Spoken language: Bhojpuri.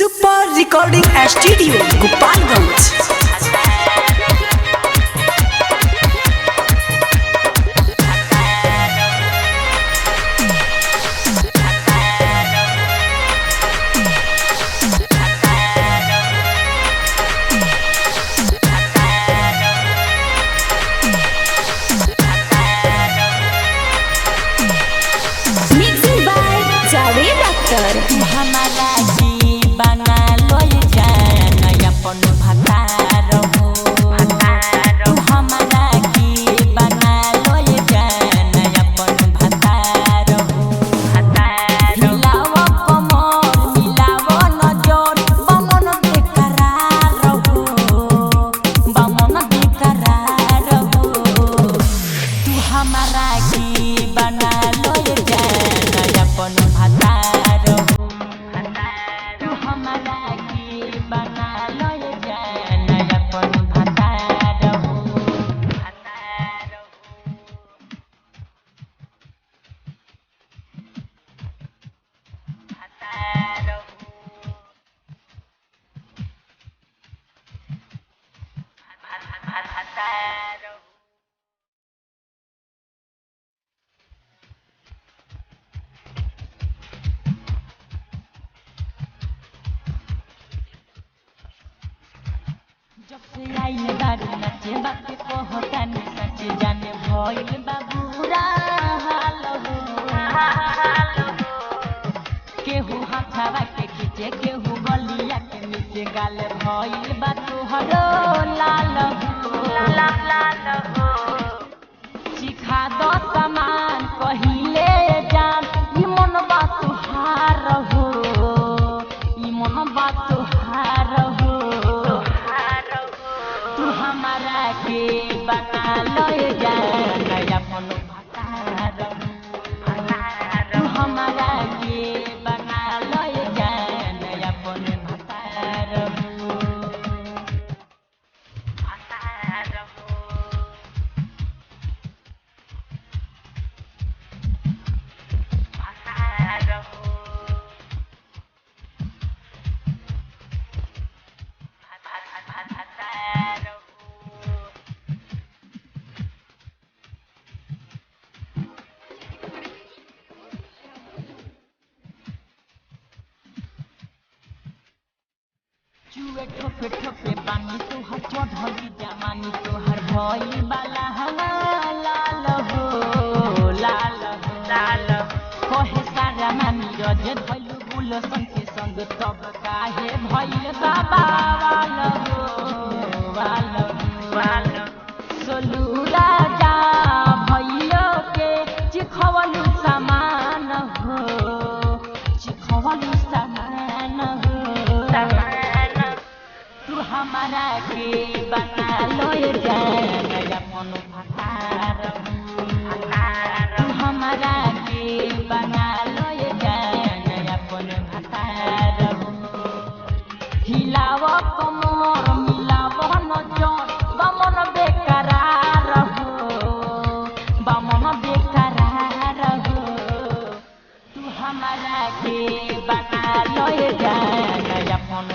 Super recording studio Gopalganj. Mixing by Javed Akhtar. हमारा जी बना लो जान अपन भतार हो। हमारा जी बना लो जान अपन भतार हो। मिलाव कमर मिलाव नजर बमन बेकरार हो। बमन बेकरार हो। तू हमारा जी बना लो जान अपन भतार हो। तू हमारा जी बना लो जान अपन भतार हो। जब से आई बारू नचे बाते कहतानी सचे जाने भइल बाबूरा हाल हो। केहू हाथावा के खींचे केहू गलिया के नीचे गाल भइल बा तोहरो लाल हो। सिखा दो सामान कहिले जान ई मन बा तुहार हो। ई मन बा तुहार हो। तू हमारा के बना लो जान अपन भतार हो। तू हमारा के बना लो जान अपन भतार हो। चुए ठोपे ठोपे पानी तोहर चढ़ली जमानी तोहर भइल बाला हवा लाल हो। कहे सारा मानी रजे भइल गुलशन के संग तब काहे भइल बाबा वाल सोलू राजा भइलो के चिखवलू सामान हो। चिखवलू सामान हो। तू हमारा के बना लो जान अपन भतार हो। तू हमारा के बना लो जान अपन भतार हो। हिलाव कमर मिलाव नजर बमन बेकरार हो। बमन बेकरार हो। तू हमारा के बना लो जान अपन